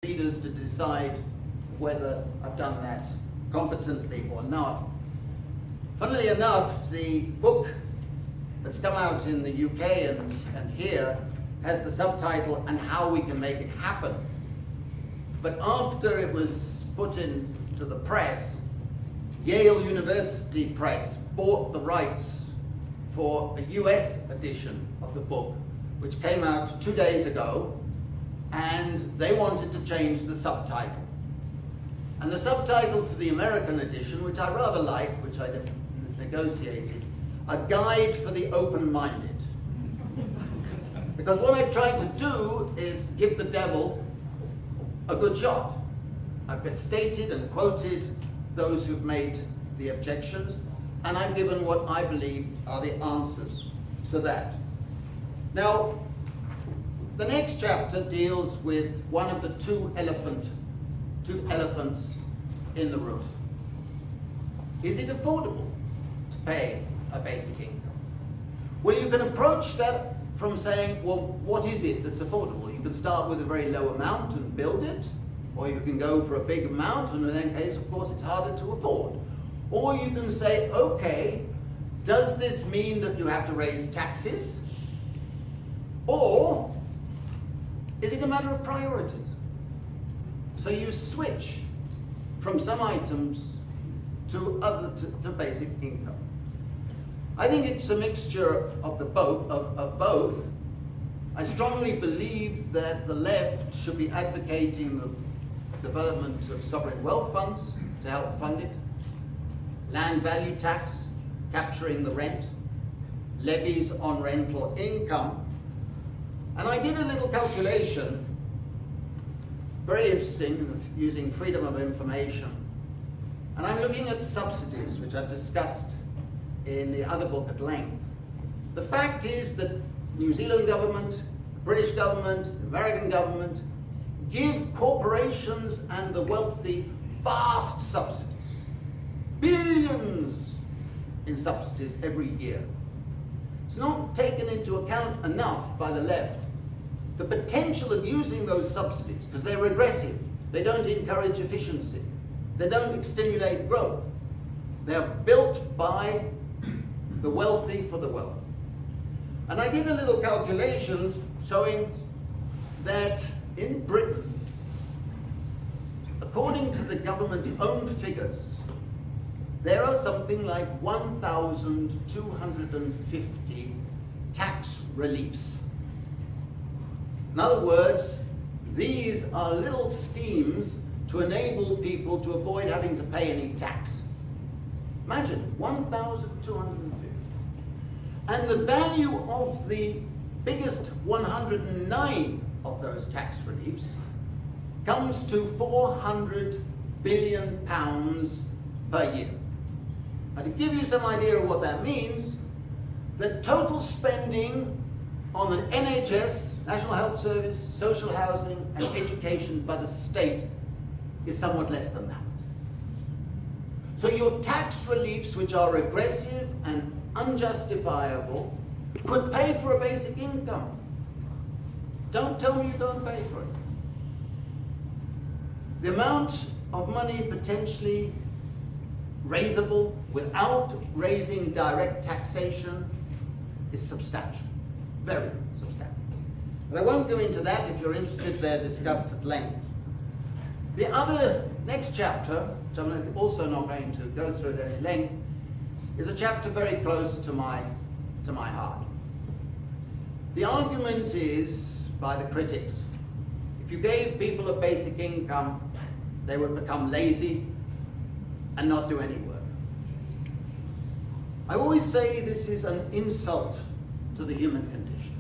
readers to decide whether I've done that competently or not. Funnily enough, the book that's come out in the UK and here has the subtitle, "And How We Can Make It Happen." But after it was put into the press, Yale University Press bought the rights for a US edition of the book, which came out 2 days ago, and they wanted to change the subtitle. And the subtitle for the American edition, which I rather like, which I negotiated, "A Guide for the Open-Minded." Because what I've tried to do is give the devil a good shot. I've stated and quoted those who've made the objections, and I've given what I believe are the answers to that. Now, the next chapter deals with one of the two elephants in the room. Is it affordable to pay a basic income? Well, you can approach that from saying, well, what is it that's affordable? You can start with a very low amount and build it, or you can go for a big amount, and in that case, of course, it's harder to afford. Or you can say, okay, does this mean that you have to raise taxes? Or is it a matter of priorities? So you switch from some items to basic income. I think it's a mixture of both. I strongly believe that the left should be advocating the development of sovereign wealth funds to help fund it, land value tax, capturing the rent, levies on rental income. And I did a little calculation, very interesting, using freedom of information. And I'm looking at subsidies, which I've discussed in the other book at length. The fact is that New Zealand government, the British government, the American government give corporations and the wealthy vast subsidies. Billions in subsidies every year. It's not taken into account enough by the left. The potential of using those subsidies, because they're regressive, they don't encourage efficiency, they don't stimulate growth. They're built by the wealthy for the wealthy. And I did a little calculations showing that in Britain, according to the government's own figures, there are something like 1,250 tax reliefs. In other words, these are little schemes to enable people to avoid having to pay any tax. Imagine, 1,250. And the value of the biggest 109 of those tax reliefs comes to £400 billion per year. Now, to give you some idea of what that means, the total spending on an NHS, National Health Service, social housing, and education by the state is somewhat less than that. So your tax reliefs, which are regressive and unjustifiable, could pay for a basic income. Don't tell me you don't pay for it. The amount of money potentially raisable without raising direct taxation is substantial, very substantial. But I won't go into that. If you're interested, they're discussed at length. The other next chapter, which I'm also not going to go through at any length, is a chapter very close to my heart. The argument is, by the critics, if you gave people a basic income, they would become lazy and not do any work. I always say this is an insult to the human condition.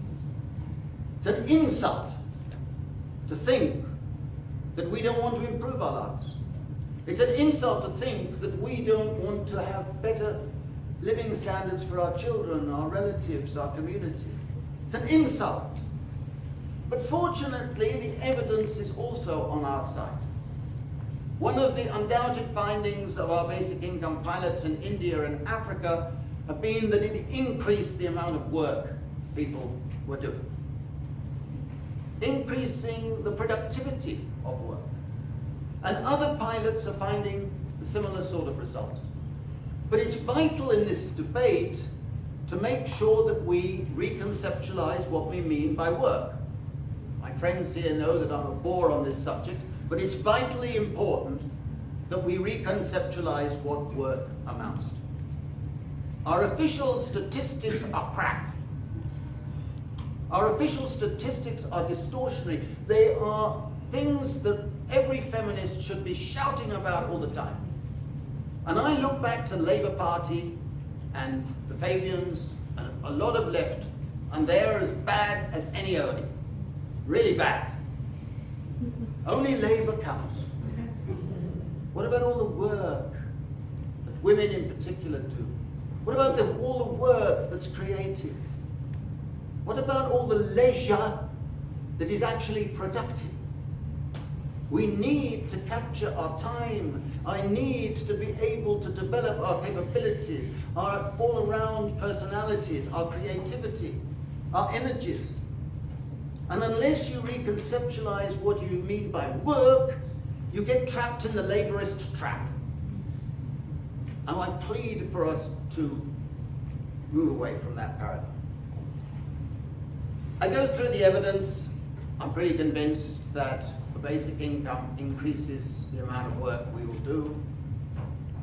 It's an insult to think that we don't want to improve our lives. It's an insult to think that we don't want to have better living standards for our children, our relatives, our community. It's an insult. But fortunately, the evidence is also on our side. One of the undoubted findings of our basic income pilots in India and Africa have been that it increased the amount of work people were doing. increasing the productivity of work. And other pilots are finding similar sort of results. But it's vital in this debate to make sure that we reconceptualize what we mean by work. My friends here know that I'm a bore on this subject, but it's vitally important that we reconceptualize what work amounts to. Our official statistics are crap. Our official statistics are distortionary. They are things that every feminist should be shouting about all the time. And I look back to Labour Party and the Fabians and a lot of left, and they're as bad as any early. Really bad. Only Labour counts. What about all the work that women in particular do? What about all the work that's creative? What about all the leisure that is actually productive? We need to capture our time. I need to be able to develop our capabilities, our all-around personalities, our creativity, our energies. And unless you reconceptualize what you mean by work, you get trapped in the laborist trap. And I plead for us to move away from that paradigm. I go through the evidence. I'm pretty convinced that the basic income increases the amount of work we will do,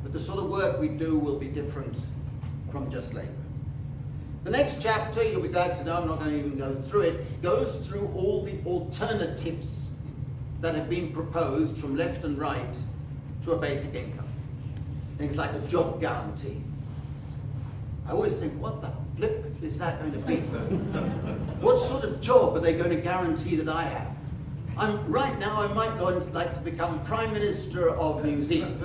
but the sort of work we do will be different from just labor. The next chapter, you'll be glad to know, I'm not going to even go through it, goes through all the alternatives that have been proposed from left and right to a basic income. Things like a job guarantee. I always think, what the flip is that going to be? What sort of job are they going to guarantee that I have? Right now, I might like to become Prime Minister of New Zealand.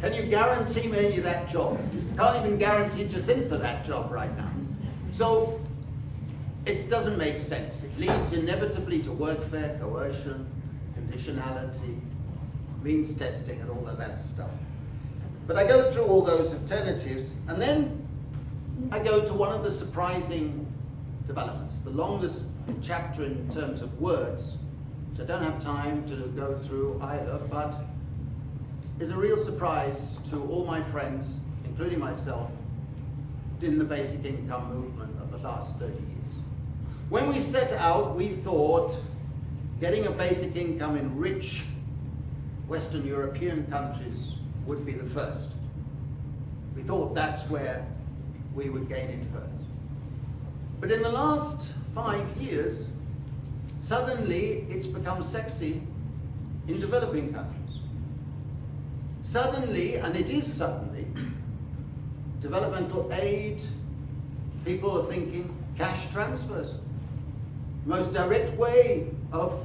Can you guarantee me that job? Can't even guarantee Jacinta that job right now. So it doesn't make sense. It leads inevitably to workfare, coercion, conditionality, means testing, and all of that stuff. But I go through all those alternatives, and then I go to one of the surprising developments, the longest chapter in terms of words, which I don't have time to go through either, but is a real surprise to all my friends, including myself, in the basic income movement of the last 30 years. When we set out, we thought getting a basic income in rich Western European countries would be the first. We thought that's where we would gain it first. But in the last 5 years, suddenly it's become sexy in developing countries. Suddenly, and it is suddenly, developmental aid, people are thinking cash transfers. Most direct way of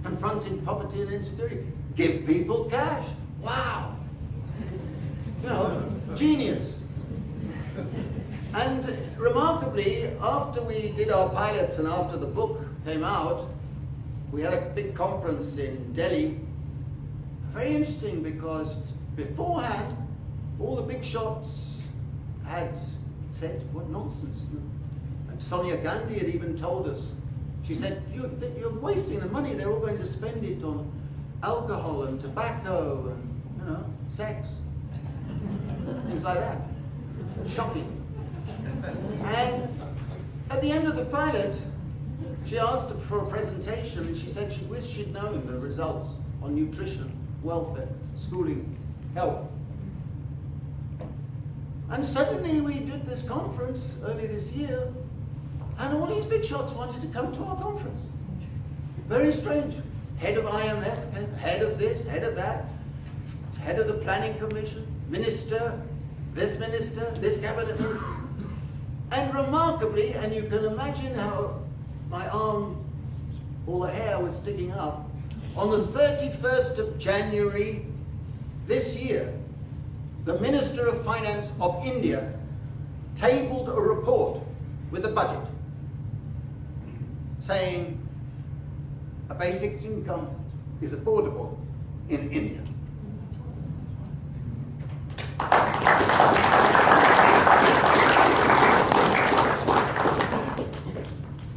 confronting poverty and insecurity. Give people cash. Wow. You know, genius. And remarkably, after we did our pilots and after the book came out, we had a big conference in Delhi. Very interesting, because beforehand, all the big shots had said, what nonsense. And Sonia Gandhi had even told us, she said, you're wasting the money, they're all going to spend it on alcohol and tobacco and, sex. Things like that. Shopping. And at the end of the pilot, she asked for a presentation, and she said she wished she'd known the results on nutrition, welfare, schooling, health. And suddenly we did this conference early this year, and all these big shots wanted to come to our conference. Very strange. Head of IMF, head of this, head of that, head of the planning commission, minister, this cabinet minister. And remarkably, and you can imagine how my arm, all the hair was sticking up, on the 31st of January this year, the Minister of Finance of India tabled a report with a budget saying a basic income is affordable in India.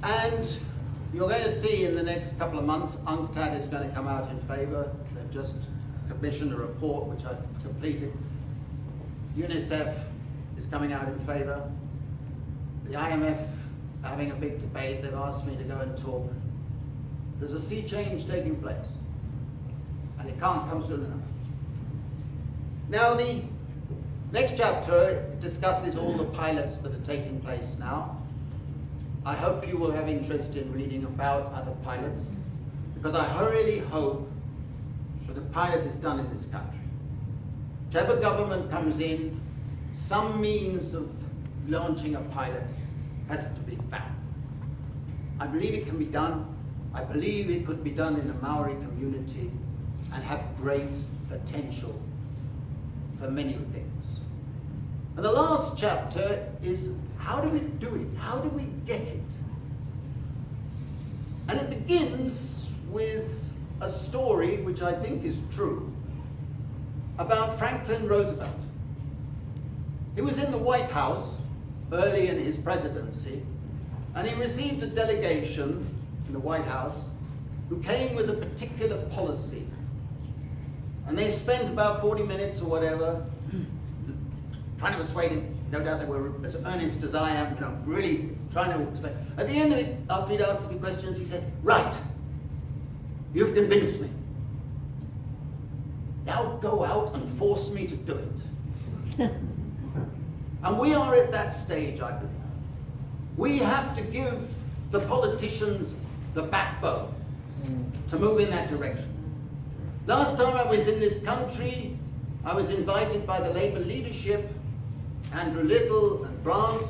And you're going to see couple of months, UNCTAD is going to come out in favour. They've just commissioned a report which I've completed. UNICEF is coming out in favour. The IMF are having a big debate. They've asked me to go and talk. There's a sea change taking place, and it can't come soon enough. Now the next chapter discusses all the pilots that are taking place now. I hope you will have interest in reading about other pilots, because I really hope that a pilot is done in this country. Whichever government comes in, some means of launching a pilot has to be found. I believe it can be done. I believe it could be done in the Maori community and have great potential for many things. And the last chapter is, how do we do it? How do we get it? And it begins with a story which I think is true about Franklin Roosevelt. He was in the White House early in his presidency, and he received a delegation in the White House who came with a particular policy. And they spent about 40 minutes or whatever trying to persuade him. No doubt they were as earnest as I am, really trying to persuade. At the end of it, after he'd asked a few questions, he said, "Right, you've convinced me. Now go out and force me to do it." And we are at that stage, I believe. We have to give the politicians the backbone to move in that direction. Last time I was in this country, I was invited by the Labour leadership, Andrew Little and Grant,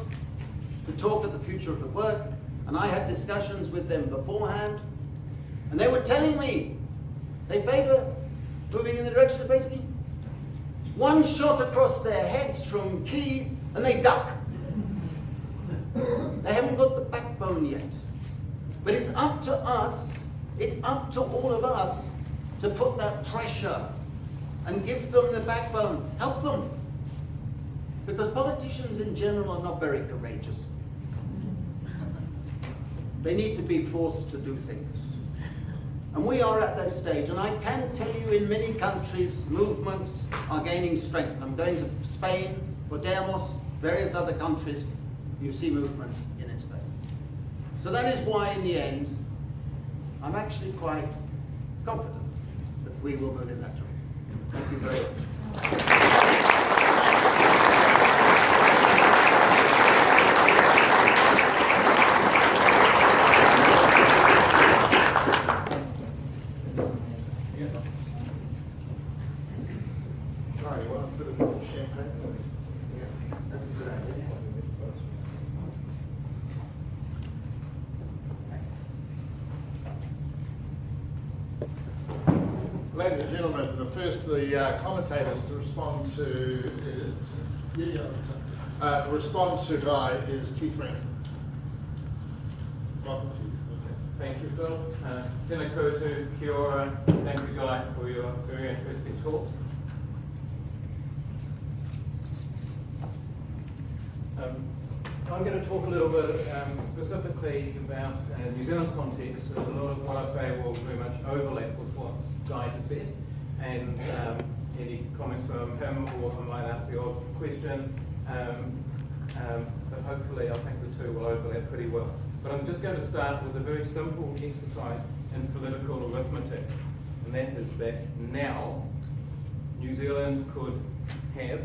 to talk at the future of the work, and I had discussions with them beforehand, and they were telling me they favour moving in the direction of basically one shot across their heads from Key and they duck. They haven't got the backbone yet. But it's up to us, it's up to all of us to put that pressure and give them the backbone, help them. Because politicians in general are not very courageous. They need to be forced to do things. And we are at that stage, and I can tell you in many countries, movements are gaining strength. I'm going to Spain, Podemos, various other countries, you see movements in its favor. So that is why in the end, I'm actually quite confident that we will move in that direction. Thank you very much. Ladies and gentlemen, the first of the commentators to respond to Guy is Keith Ransom. Welcome, Keith. Thank you, Phil. Tēnā koutou, kia ora. Thank you, Guy, for your very interesting talk. I'm going to talk a little bit specifically about New Zealand context. A lot of what I say will very much overlap with what Guy just said, and any comments from him, or I might ask the odd question, but hopefully I think the two will overlap pretty well. But I'm just going to start with a very simple exercise in political arithmetic, and that is that now New Zealand could have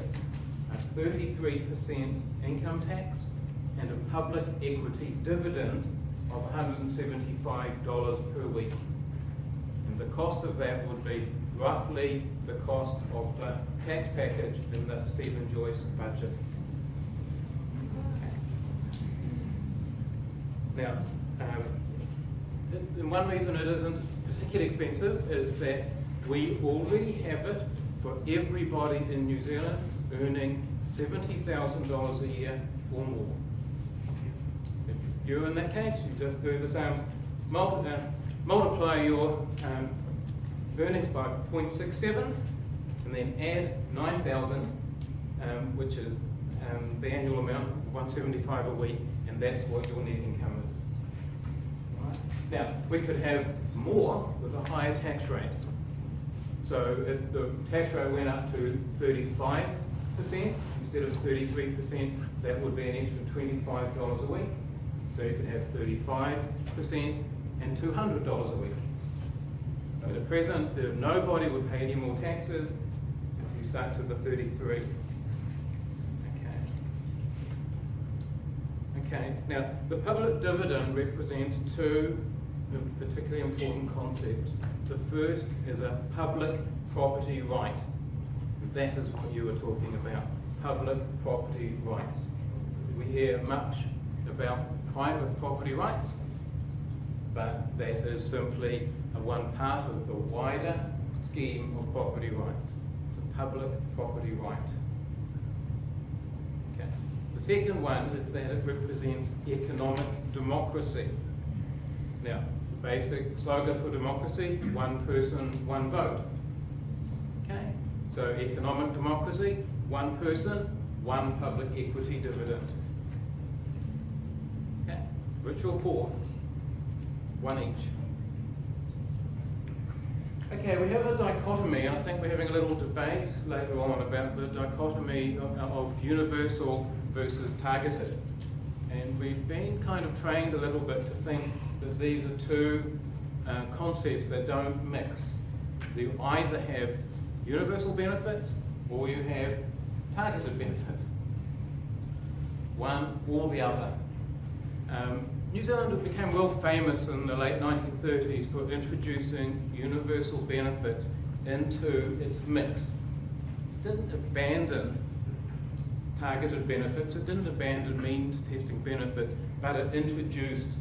a 33% income tax and a public equity dividend of $175 per week. And the cost of that would be roughly the cost of the tax package in the Stephen Joyce budget. Now, and one reason it isn't particularly expensive is that we already have it for everybody in New Zealand earning $70,000 a year or more. If you're in that case, you just do the same, multiply your earnings by 0.67 and then add 9,000, which is the annual amount, 175 a week, and that's what your net income is. Right? Now, we could have more with a higher tax rate. So if the tax rate went up to 35% instead of 33%, that would be an extra $25 a week. So you could have 35% and $200 a week. But at present, nobody would pay any more taxes if you start to the 33. Okay, now the public dividend represents two particularly important concepts. The first is a public property right. That is what you were talking about, public property rights. We hear much about private property rights, but that is simply one part of the wider scheme of property rights. It's a public property right. Okay. The second one is that it represents economic democracy. Now, the basic slogan for democracy, one person, one vote. Okay, so economic democracy, one person, one public equity dividend. Okay, rich or poor, one each. Okay, we have a dichotomy. I think we're having a little debate later on about the dichotomy of universal versus targeted. And we've been kind of trained a little bit to think that these are two concepts that don't mix. You either have universal benefits or you have targeted benefits. One or the other. New Zealand became well famous in the late 1930s for introducing universal benefits into its mix. It didn't abandon targeted benefits, it didn't abandon means testing benefits, but it introduced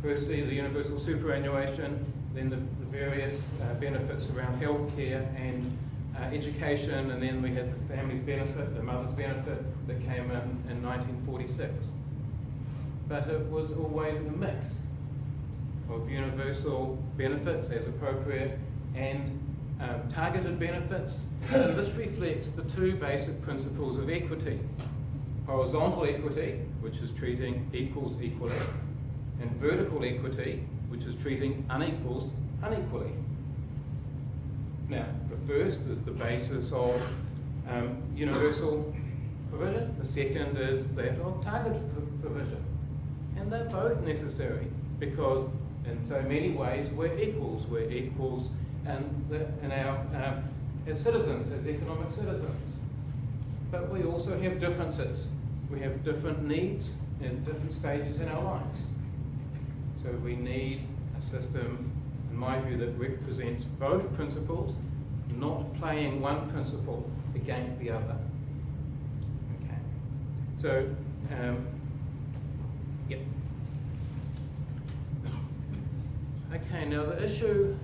firstly the universal superannuation, then the various benefits around healthcare and education, and then we had the family's benefit, the mother's benefit that came in 1946. But it was always a mix of universal benefits as appropriate and targeted benefits. And this reflects the two basic principles of equity. Horizontal equity, which is treating equals equally, and vertical equity, which is treating unequals unequally. Now, the first is the basis of universal provision, the second is that of targeted provision. And they're both necessary because in so many ways we're equals in our, as citizens, as economic citizens. But we also have differences. We have different needs in different stages in our lives. So we need a system, in my view, that represents both principles, not playing one principle against the other. Okay. So, yep. Okay, now the issue,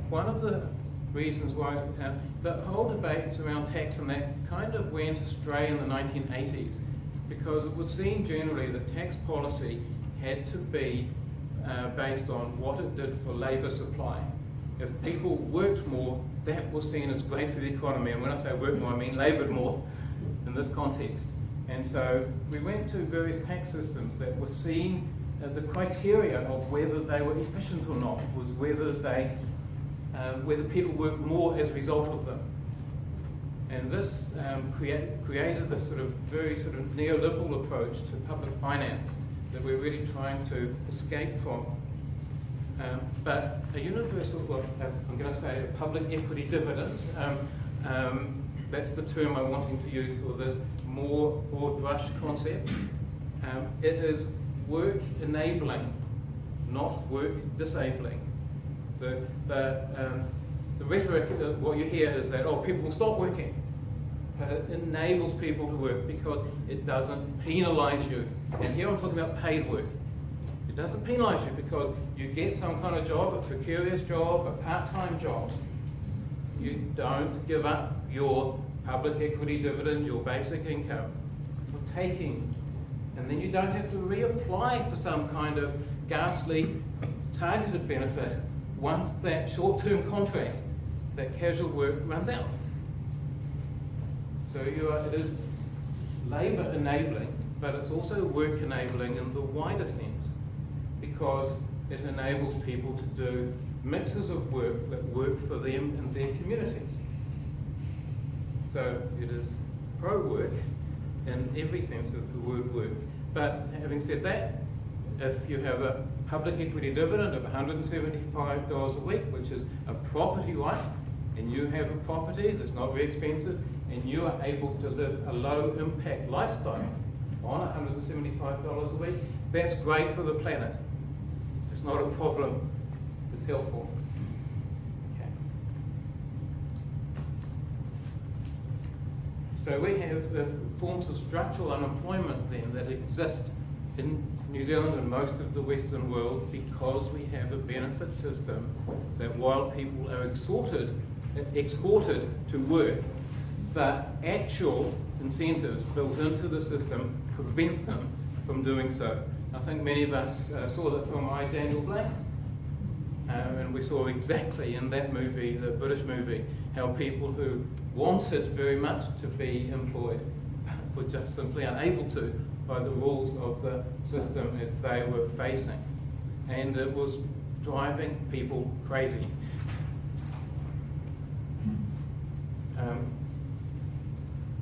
one of the reasons why the whole debate around tax and that kind of went astray in the 1980s because it was seen generally that tax policy had to be based on what it did for labour supply. If people worked more, that was seen as great for the economy. And when I say worked more, I mean laboured more in this context. And so we went to various tax systems that were seen, the criteria of whether they were efficient or not was whether people worked more as a result of them. And this created this sort of very sort of neoliberal approach to public finance that we're really trying to escape from. But a universal, well, I'm going to say a public equity dividend, that's the term I'm wanting to use for this more broad brush concept. It is work enabling, not work disabling. So the rhetoric, what you hear is that, oh, people will stop working. But it enables people to work because it doesn't penalise you. And here I'm talking about paid work. It doesn't penalise you because you get some kind of job, a precarious job, a part-time job. You don't give up your public equity dividend, your basic income, for taking. And then you don't have to reapply for some kind of ghastly targeted benefit once that short-term contract, that casual work runs out. So it is labour enabling, but it's also work enabling in the wider sense, because it enables people to do mixes of work that work for them and their communities. So it is pro-work in every sense of the word work. But having said that, if you have a public equity dividend of $175 a week, which is a property right, and you have a property that's not very expensive, and you are able to live a low impact lifestyle on $175 a week, that's great for the planet. It's not a problem, it's helpful. Okay. So we have the forms of structural unemployment then that exist in New Zealand and most of the Western world because we have a benefit system that while people are exhorted to work, the actual incentives built into the system prevent them from doing so. I think many of us saw the film I, Daniel Blake, and we saw exactly in that movie, the British movie, how people who wanted very much to be employed were just simply unable to by the rules of the system as they were facing. And it was driving people crazy.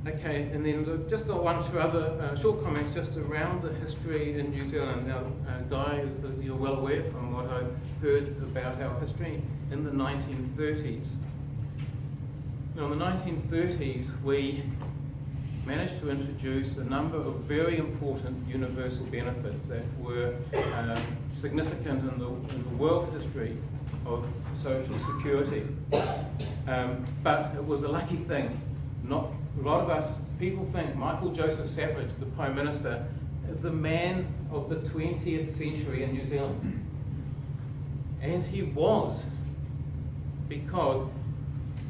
Okay, and then just got one or two other short comments just around the history in New Zealand. Now, Guy, as you're well aware from what I've heard about our history in the 1930s. Now, in the 1930s, we managed to introduce a number of very important universal benefits that were significant in the world history of social security. But it was a lucky thing. A lot of us, people think Michael Joseph Savage, the Prime Minister, is the man of the 20th century in New Zealand. And he was, because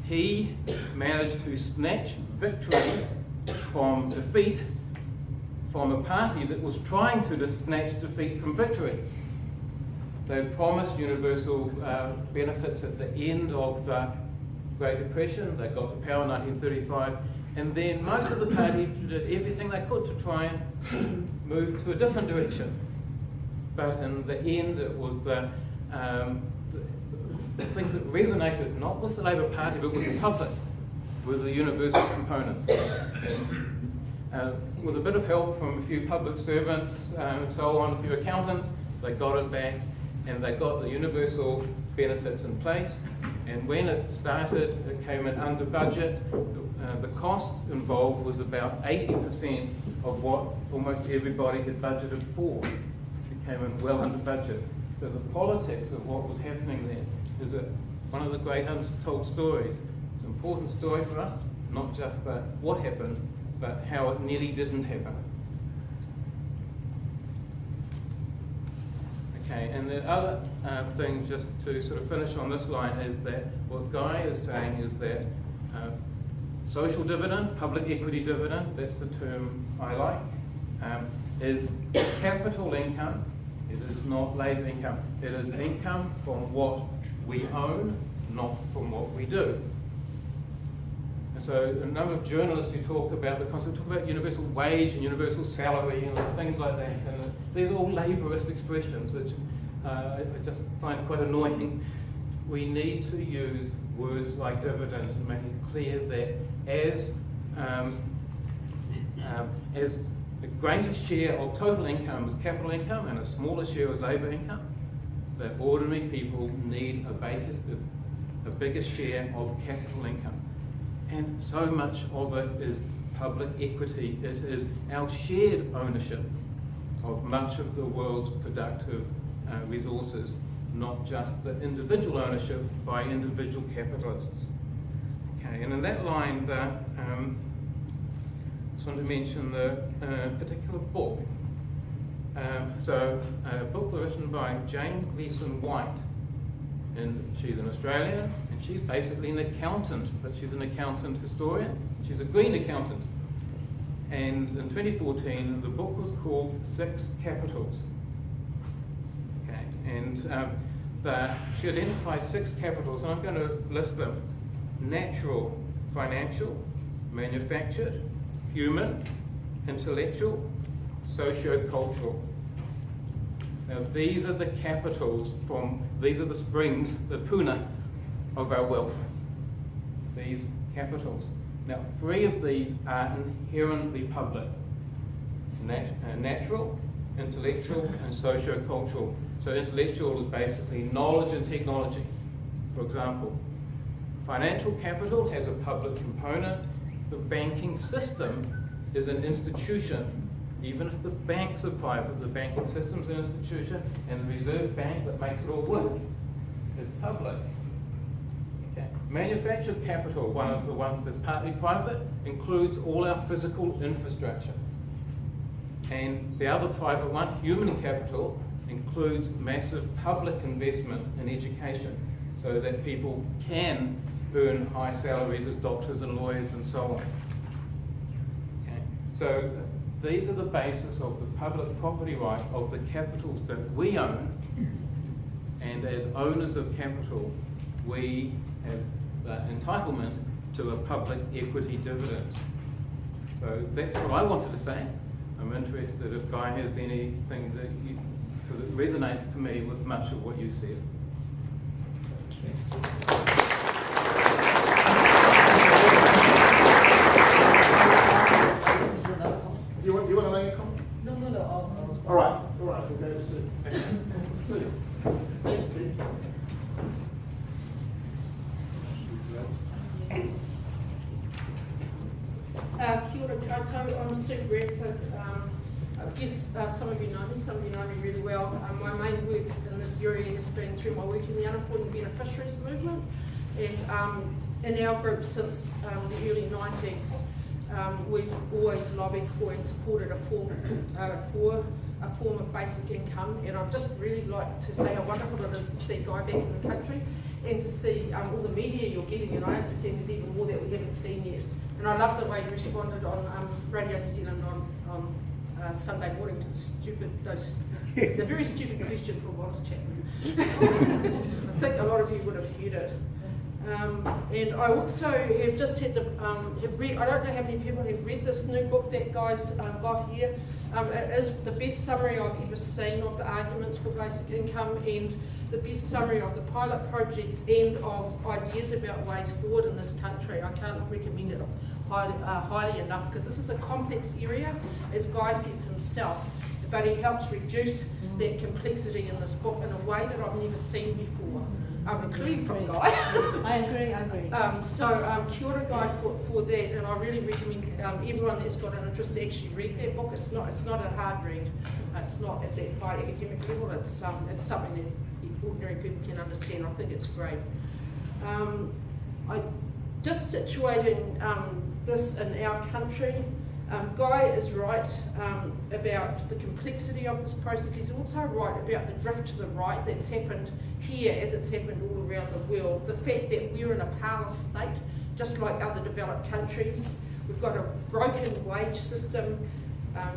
he managed to snatch victory from defeat from a party that was trying to snatch defeat from victory. They promised universal benefits at the end of the Great Depression. They got to power in 1935, and then most of the party did everything they could to try and move to a different direction. But in the end, it was the things that resonated not with the Labour Party but with the public were the universal component. With a bit of help from a few public servants and so on, a few accountants, they got it back and they got the universal benefits in place. And when it started, it came in under budget. The cost involved was about 80% of what almost everybody had budgeted for. It came in well under budget. So the politics of what was happening there is one of the great untold stories. It's an important story for us, not just what happened, but how it nearly didn't happen. Okay, and the other thing, just to sort of finish on this line, is that what Guy is saying is that social dividend, public equity dividend, that's the term I like, is capital income. It is not labour income. It is income from what we own, not from what we do. And so a number of journalists who talk about the concept, talk about universal wage and universal salary and things like that. And these are all labourist expressions, which I just find quite annoying. We need to use words like dividend and make it clear that as a greater share of total income is capital income and a smaller share is labour income, that ordinary people need a bigger share of capital income. And so much of it is public equity. It is our shared ownership of much of the world's productive resources, not just the individual ownership by individual capitalists. Okay, and in that line, just want to mention the particular book. A book written by Jane Gleeson White, and she's an Australian, and she's basically an accountant, but she's an accountant historian. She's a green accountant. And in 2014, the book was called Six Capitals. Okay, and she identified 6 capitals, and I'm going to list them: natural, financial, manufactured, human, intellectual, socio-cultural. Now these are the capitals these are the springs, the puna of our wealth. These capitals. Now 3 of these are inherently public. Natural, intellectual and socio-cultural. So intellectual is basically knowledge and technology. For example, financial capital has a public component. The banking system is an institution. Even if the banks are private, the banking system is an institution, and the Reserve Bank that makes it all work is public. Okay. Manufactured capital, one of the ones that's partly private, includes all our physical infrastructure. And the other private one, human capital, includes massive public investment in education so that people can earn high salaries as doctors and lawyers and so on. Okay. So these are the basis of the public property right of the capitals that we own, and as owners of capital, we have entitlement to a public equity dividend. So that's what I wanted to say. I'm interested if Guy has anything because it resonates to me with much of what you said. You want to make a comment? No. All right, we'll go to Sue. Sue. Thanks, Steve. Kia ora koutou, I'm Sue Bradford. I guess some of you know me, some of you know me really well. My main work in this area has been through my work in the unemployed beneficiaries movement, and in our group since the early 90s, we've always lobbied for and supported a form of basic income, and I'd just really like to say how wonderful it is to see Guy back in the country and to see all the media you're getting, and I understand there's even more that we haven't seen yet. And I love the way you responded on Radio New Zealand on Sunday morning to the very stupid question from Wallace Chapman. I think a lot of you would have heard it. And I also have just had have read, I don't know how many people have read this new book that Guy's got here. It is the best summary I've ever seen of the arguments for basic income, and the best summary of the pilot projects and of ideas about ways forward in this country. I can't recommend it highly enough, because this is a complex area, as Guy says himself, but he helps reduce that complexity in this book in a way that I've never seen before, including from Guy. I agree. Kia ora, Guy, for that, and I really recommend everyone that's got an interest to actually read that book. It's not a hard read. It's not at that high academic level. It's something that ordinary people can understand. I think it's great. Just situating this in our country, Guy is right about the complexity of this process. He's also right about the drift to the right that's happened here as it's happened all around the world. The fact that we're in a powerless state, just like other developed countries. We've got a broken wage system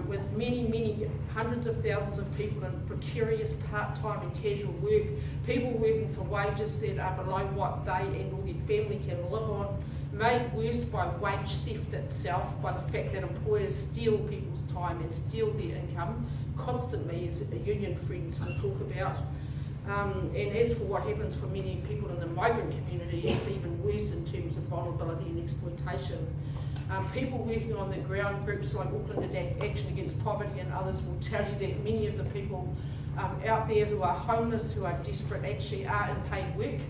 with many hundreds of thousands of people in precarious part-time and casual work, people working for wages that are below what they and all their family can live on, made worse by wage theft itself, by the fact that employers steal people's time and steal their income constantly, as union friends will talk about. And as for what happens for many people in the migrant community, it's even worse in terms of vulnerability and exploitation. People working on the ground, groups like Auckland Action Against Poverty and others, will tell you that many of the people out there who are homeless, who are desperate, actually are in paid work.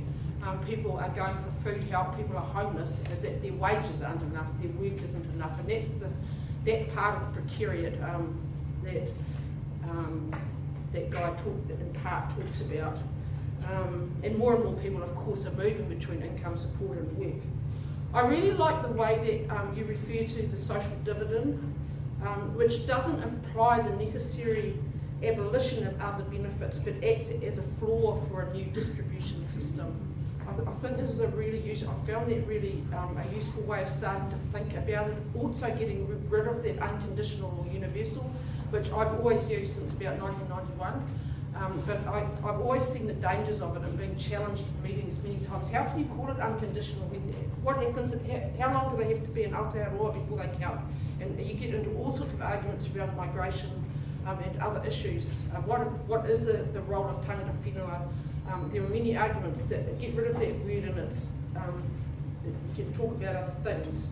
People are going for food help, people are homeless, their wages aren't enough, their work isn't enough, and that's that part of the precariat that Guy in part talks about. And more people, of course, are moving between income support and work. I really like the way that you refer to the social dividend, which doesn't imply the necessary abolition of other benefits, but acts as a floor for a new distribution system. I think this is a really useful, I found that really a useful way of starting to think about it. Also getting rid of that unconditional or universal, which I've always used since about 1991. But I've always seen the dangers of it and been challenged in meetings many times. How can you call it unconditional? What happens? How long do they have to be in Aotearoa before they count? And you get into all sorts of arguments around migration and other issues. What is the role of tangata whenua? There are many arguments that get rid of that word, and it's you can talk about other things.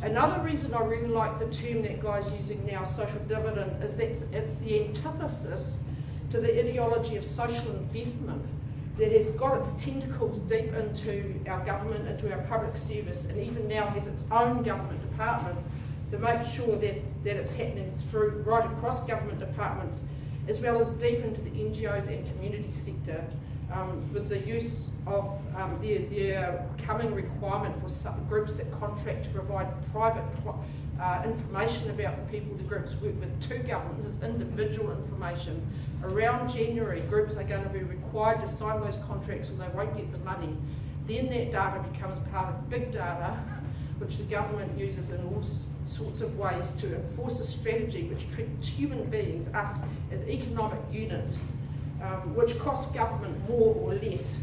Another reason I really like the term that Guy's using now, social dividend, is that it's the antithesis to the ideology of social investment that has got its tentacles deep into our government, into our public service, and even now has its own government department to make sure that it's happening through right across government departments, as well as deep into the NGOs and community sector, with the use of their coming requirement for some groups that contract to provide private information about the people the groups work with to governments as individual information. Around January, groups are going to be required to sign those contracts or they won't get the money. Then that data becomes part of big data, which the government uses in all sorts of ways to enforce a strategy which treats human beings, us, as economic units, which cost government more or less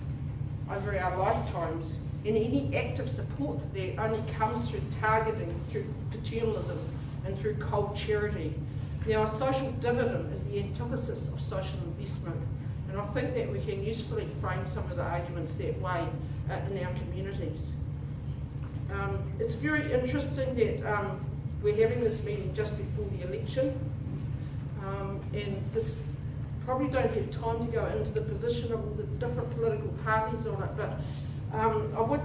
over our lifetimes. And any active support there only comes through targeting, through paternalism, and through cold charity. Now, a social dividend is the antithesis of social investment, and I think that we can usefully frame some of the arguments that way in our communities. It's very interesting that we're having this meeting just before the election, and this probably don't have time to go into the position of all the different political parties on it, but I would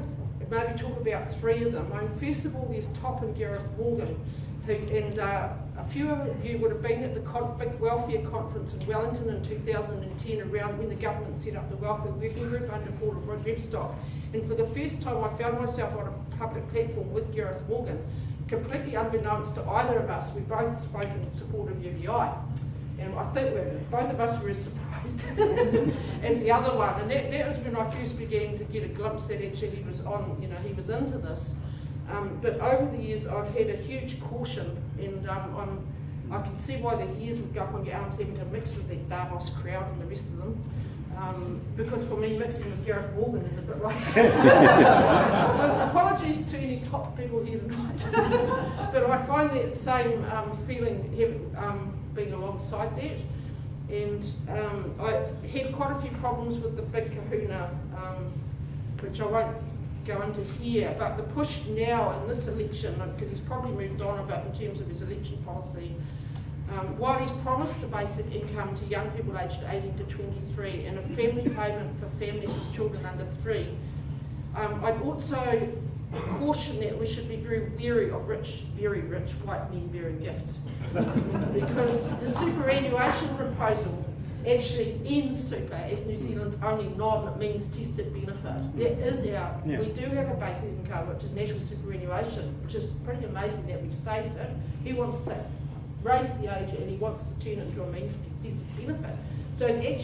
maybe talk about three of them. First of all, there's Top and Gareth Morgan, who, and a few of you would have been at the big welfare conference in Wellington in 2010, around when the government set up the welfare working group under Paul Webstock. And for the first time, I found myself on a public platform with Gareth Morgan, completely unbeknownst to either of us. We both spoke in support of UBI. And I think both of us were as surprised as the other one. And that was when I first began to get a glimpse that actually he was on, he was into this. But over the years, I've had a huge caution, and I can see why the hairs would go up on your arms having to mix with that Davos crowd and the rest of them. Because for me, mixing with Gareth Morgan is a bit like... Well, apologies to any top people here tonight. But I find that same feeling being alongside that. And I had quite a few problems with the big kahuna, which I won't go into here, but the push now in this election, because he's probably moved on a bit in terms of his election policy, while he's promised a basic income to young people aged 18 to 23 and a family payment for families with children under 3, I'd also caution that we should be very wary of very rich white men bearing gifts, because the superannuation proposal actually ends super as New Zealand's only non-means tested benefit. That is we do have a basic income, which is national superannuation, which is pretty amazing that we've saved it. He wants to raise the age and he wants to turn it into a means tested benefit. So it's actually